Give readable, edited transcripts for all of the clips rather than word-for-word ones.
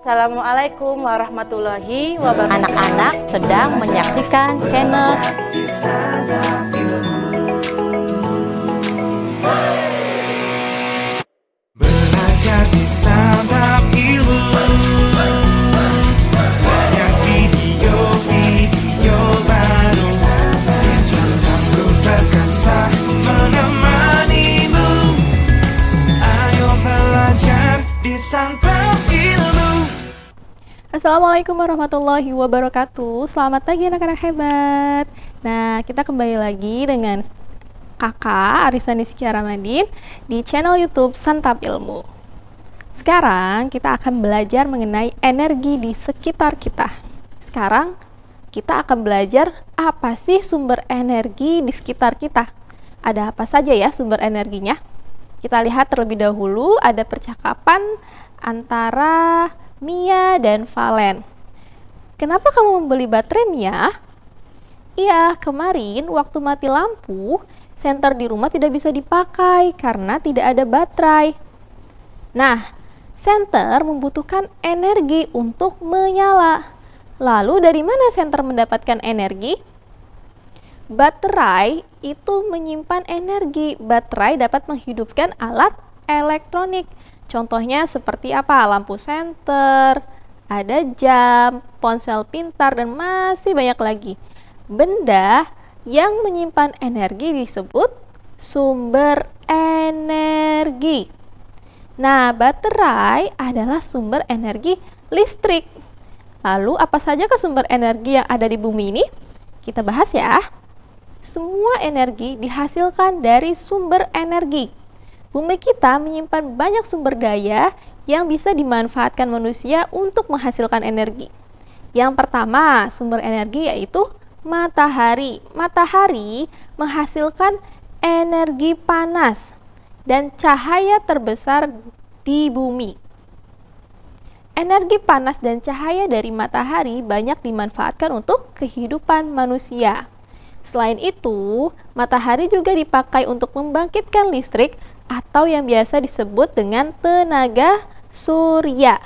Assalamualaikum warahmatullahi wabarakatuh. Anak-anak sedang menyaksikan channel Belajar di Santap Ilmu. Banyak video-video baru yang selalu terkesan menemanimu. Ayo belajar di Santap Ilmu. Assalamualaikum warahmatullahi wabarakatuh. Selamat pagi anak-anak hebat. Nah, kita kembali lagi dengan Kakak Arisani Sikia Ramadhin di channel YouTube Santap Ilmu. Sekarang kita akan belajar mengenai energi di sekitar kita. Sekarang kita akan belajar apa sih sumber energi di sekitar kita. Ada apa saja ya sumber energinya? Kita lihat terlebih dahulu ada percakapan antara Mia dan Valen. Kenapa kamu membeli baterai, Mia? Iya, kemarin waktu mati lampu, senter di rumah tidak bisa dipakai karena tidak ada baterai. Nah, senter membutuhkan energi untuk menyala. Lalu dari mana senter mendapatkan energi? Baterai itu menyimpan energi. Baterai dapat menghidupkan alat elektronik. Contohnya seperti apa? Lampu senter, ada jam, ponsel pintar, dan masih banyak lagi. Benda yang menyimpan energi disebut sumber energi. Nah, baterai adalah sumber energi listrik. Lalu apa saja sumber energi yang ada di bumi ini? Kita bahas ya. Semua energi dihasilkan dari sumber energi. Bumi kita menyimpan banyak sumber daya yang bisa dimanfaatkan manusia untuk menghasilkan energi. Yang pertama, sumber energi yaitu matahari. Matahari menghasilkan energi panas dan cahaya terbesar di bumi. Energi panas dan cahaya dari matahari banyak dimanfaatkan untuk kehidupan manusia. Selain itu, matahari juga dipakai untuk membangkitkan listrik atau yang biasa disebut dengan tenaga surya.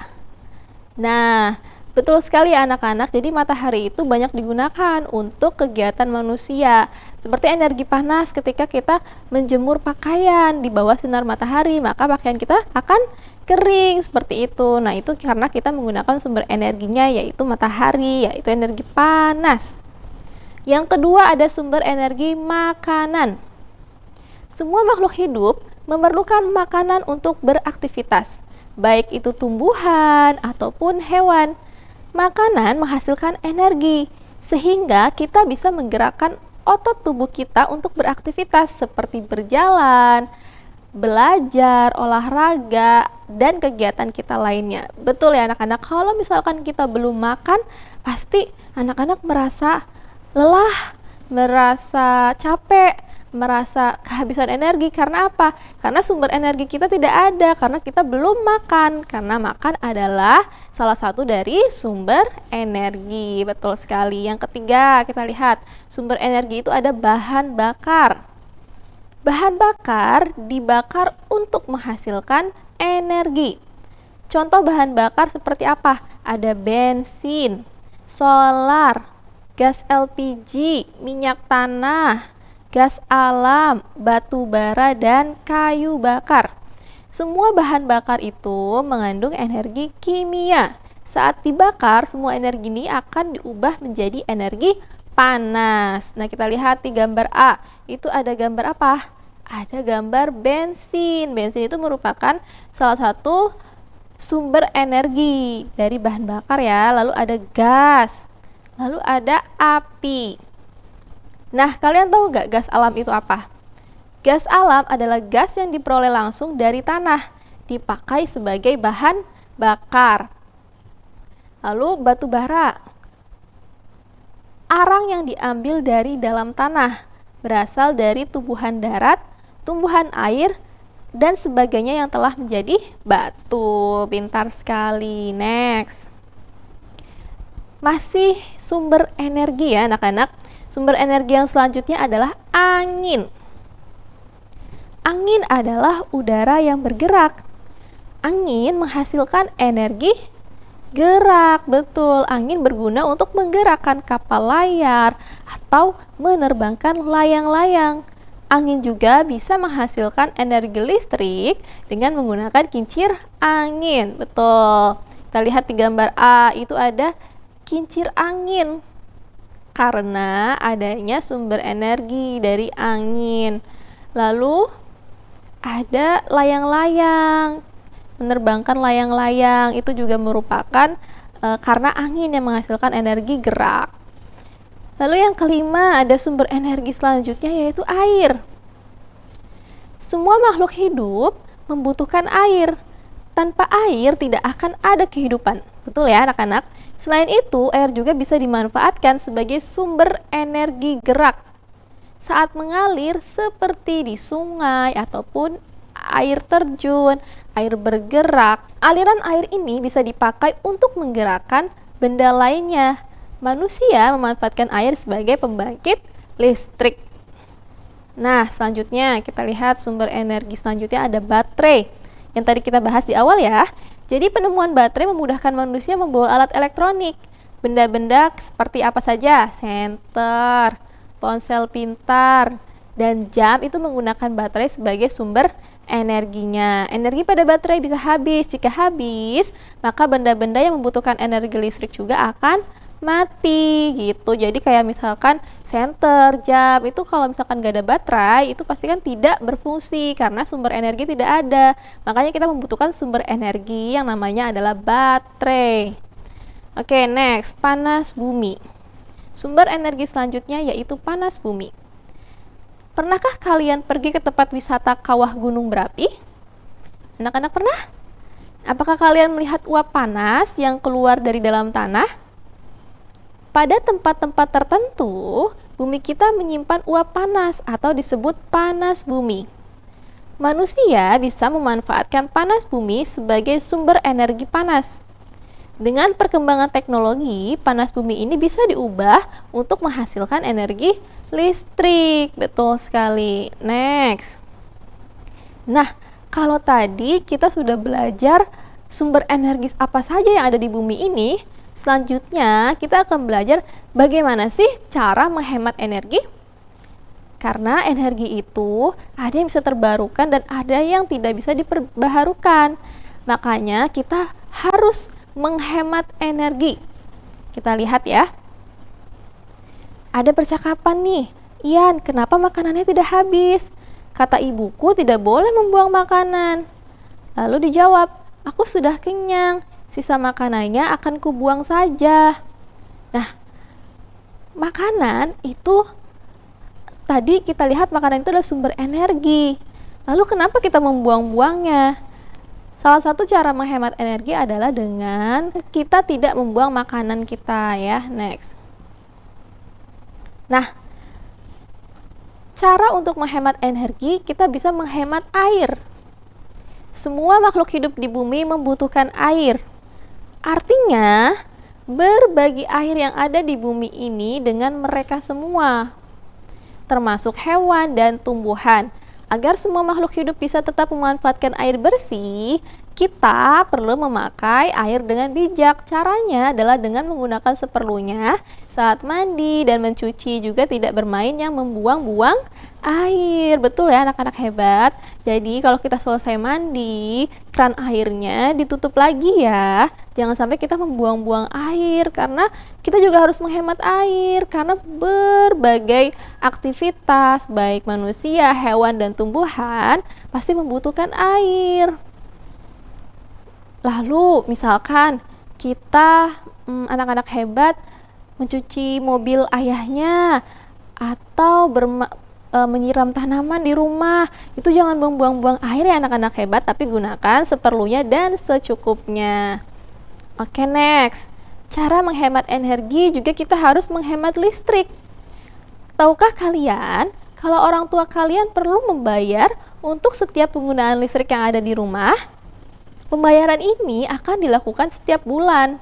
Nah, betul sekali ya anak-anak, jadi matahari itu banyak digunakan untuk kegiatan manusia. Seperti energi panas ketika kita menjemur pakaian di bawah sinar matahari, maka pakaian kita akan kering seperti itu. Nah, itu karena kita menggunakan sumber energinya yaitu matahari, yaitu energi panas. Yang kedua ada sumber energi makanan. Semua makhluk hidup memerlukan makanan untuk beraktivitas, baik itu tumbuhan ataupun hewan. Makanan menghasilkan energi, sehingga kita bisa menggerakkan otot tubuh kita untuk beraktivitas seperti berjalan, belajar, olahraga, dan kegiatan kita lainnya. Betul ya anak-anak, kalau misalkan kita belum makan, pasti anak-anak merasa lelah, merasa capek, merasa kehabisan energi. Karena apa? Karena sumber energi kita tidak ada, karena kita belum makan. Karena makan adalah salah satu dari sumber energi. Betul sekali. Yang ketiga, kita lihat sumber energi itu ada bahan bakar. Bahan bakar dibakar untuk menghasilkan energi. Contoh bahan bakar seperti apa? Ada bensin, solar, gas LPG, minyak tanah, gas alam, batu bara, dan kayu bakar. Semua bahan bakar itu mengandung energi kimia. Saat dibakar, semua energi ini akan diubah menjadi energi panas. Nah, kita lihat di gambar A. Itu ada gambar apa? Ada gambar bensin. Bensin itu merupakan salah satu sumber energi dari bahan bakar ya. Lalu ada gas. Lalu ada api. Nah, kalian tahu nggak gas alam itu apa? Gas alam adalah gas yang diperoleh langsung dari tanah, dipakai sebagai bahan bakar. Lalu batu bara. Arang yang diambil dari dalam tanah, berasal dari tumbuhan darat, tumbuhan air, dan sebagainya yang telah menjadi batu. Pintar sekali. Next. Masih sumber energi ya anak-anak. Sumber energi yang selanjutnya adalah angin. Angin adalah udara yang bergerak. Angin menghasilkan energi gerak. Betul, angin berguna untuk menggerakkan kapal layar atau menerbangkan layang-layang. Angin juga bisa menghasilkan energi listrik dengan menggunakan kincir angin. Betul. Kita lihat di gambar A, itu ada kincir angin. Karena adanya sumber energi dari angin. Lalu ada layang-layang, menerbangkan layang-layang, itu juga merupakan karena angin yang menghasilkan energi gerak. Lalu yang kelima, ada sumber energi selanjutnya yaitu air. Semua makhluk hidup membutuhkan air. Tanpa air tidak akan ada kehidupan. Betul ya anak-anak? Selain itu, air juga bisa dimanfaatkan sebagai sumber energi gerak saat mengalir seperti di sungai ataupun air terjun, air bergerak. Aliran air ini bisa dipakai untuk menggerakkan benda lainnya. Manusia memanfaatkan air sebagai pembangkit listrik. Nah, selanjutnya kita lihat sumber energi selanjutnya ada baterai. Yang tadi kita bahas di awal ya. Jadi penemuan baterai memudahkan manusia membawa alat elektronik. Benda-benda seperti apa saja? Senter, ponsel pintar, dan jam itu menggunakan baterai sebagai sumber energinya. Energi pada baterai bisa habis. Jika habis, maka benda-benda yang membutuhkan energi listrik juga akan mati gitu. Jadi kayak misalkan senter, jam itu kalau misalkan gak ada baterai itu pasti kan tidak berfungsi karena sumber energi tidak ada. Makanya kita membutuhkan sumber energi yang namanya adalah baterai. Oke, next, panas bumi. Sumber energi selanjutnya yaitu panas bumi. Pernahkah kalian pergi ke tempat wisata kawah gunung berapi? Anak-anak pernah? Apakah kalian melihat uap panas yang keluar dari dalam tanah? Pada tempat-tempat tertentu, bumi kita menyimpan uap panas atau disebut panas bumi. Manusia bisa memanfaatkan panas bumi sebagai sumber energi panas. Dengan perkembangan teknologi, panas bumi ini bisa diubah untuk menghasilkan energi listrik. Betul sekali. Next. Nah, kalau tadi kita sudah belajar sumber energi apa saja yang ada di bumi ini, selanjutnya kita akan belajar bagaimana sih cara menghemat energi. Karena energi itu ada yang bisa terbarukan dan ada yang tidak bisa diperbaharukan. Makanya kita harus menghemat energi. Kita lihat ya. Ada percakapan nih, Ian, kenapa makanannya tidak habis? Kata ibuku tidak boleh membuang makanan. Lalu dijawab, aku sudah kenyang, sisa makanannya akan kubuang saja. Nah, makanan itu, tadi kita lihat makanan itu adalah sumber energi. Lalu kenapa kita membuang-buangnya? Salah satu cara menghemat energi adalah dengan kita tidak membuang makanan kita ya. Next. Nah, cara untuk menghemat energi, kita bisa menghemat air. Semua makhluk hidup di bumi membutuhkan air. Artinya, berbagi air yang ada di bumi ini dengan mereka semua, termasuk hewan dan tumbuhan. Agar semua makhluk hidup bisa tetap memanfaatkan air bersih, kita perlu memakai air dengan bijak. Caranya adalah dengan menggunakan seperlunya saat mandi dan mencuci, juga tidak bermain yang membuang-buang air. Betul ya anak-anak hebat? Jadi kalau kita selesai mandi, keran airnya ditutup lagi ya. Jangan sampai kita membuang-buang air, karena kita juga harus menghemat air. Karena berbagai aktivitas, baik manusia, hewan, dan tumbuhan pasti membutuhkan air. Lalu misalkan kita anak-anak hebat mencuci mobil ayahnya atau menyiram tanaman di rumah, itu jangan membuang-buang air ya anak-anak hebat, tapi gunakan seperlunya dan secukupnya. Oke, next. Cara menghemat energi juga kita harus menghemat listrik. Tahukah kalian kalau orang tua kalian perlu membayar untuk setiap penggunaan listrik yang ada di rumah? Pembayaran ini akan dilakukan setiap bulan.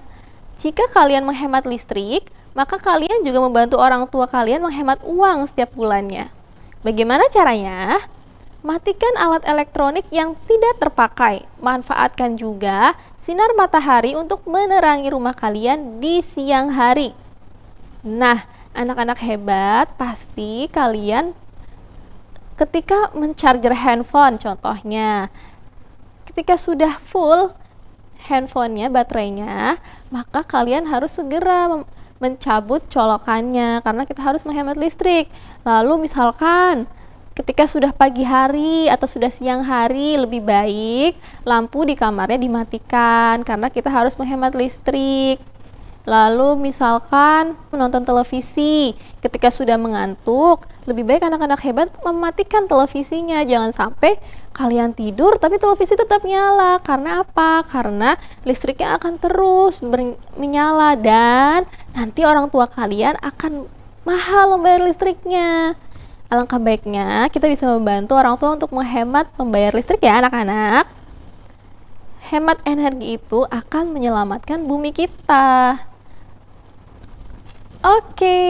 Jika kalian menghemat listrik, maka kalian juga membantu orang tua kalian menghemat uang setiap bulannya. Bagaimana caranya? Matikan alat elektronik yang tidak terpakai. Manfaatkan juga sinar matahari untuk menerangi rumah kalian di siang hari. Nah, anak-anak hebat, pasti kalian ketika mencharger handphone contohnya, ketika sudah full handphonenya, baterainya, maka kalian harus segera mencabut colokannya karena kita harus menghemat listrik. Lalu misalkan ketika sudah pagi hari atau sudah siang hari, lebih baik lampu di kamarnya dimatikan karena kita harus menghemat listrik. Lalu misalkan menonton televisi, ketika sudah mengantuk, lebih baik anak-anak hebat mematikan televisinya. Jangan sampai kalian tidur tapi televisi tetap nyala. Karena apa? Karena listriknya akan terus menyala dan nanti orang tua kalian akan mahal membayar listriknya. Alangkah baiknya kita bisa membantu orang tua untuk menghemat membayar listrik ya anak-anak. Hemat energi itu akan menyelamatkan bumi kita. Oke,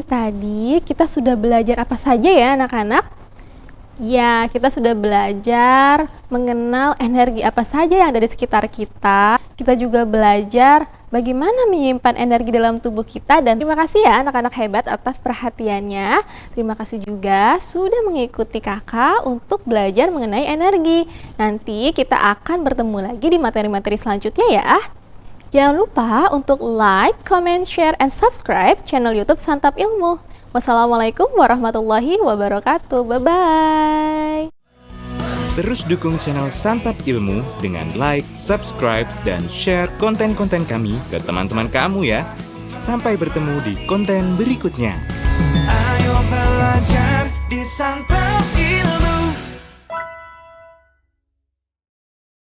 tadi kita sudah belajar apa saja ya anak-anak? Ya, kita sudah belajar mengenal energi apa saja yang ada di sekitar kita. Kita juga belajar bagaimana menyimpan energi dalam tubuh kita. Dan terima kasih ya anak-anak hebat atas perhatiannya. Terima kasih juga sudah mengikuti kakak untuk belajar mengenai energi. Nanti kita akan bertemu lagi di materi-materi selanjutnya ya. Jangan lupa untuk like, comment, share, and subscribe channel YouTube Santap Ilmu. Wassalamualaikum warahmatullahi wabarakatuh. Bye-bye. Terus dukung channel Santap Ilmu dengan like, subscribe, dan share konten-konten kami ke teman-teman kamu ya. Sampai bertemu di konten berikutnya. Ayo belajar di Santap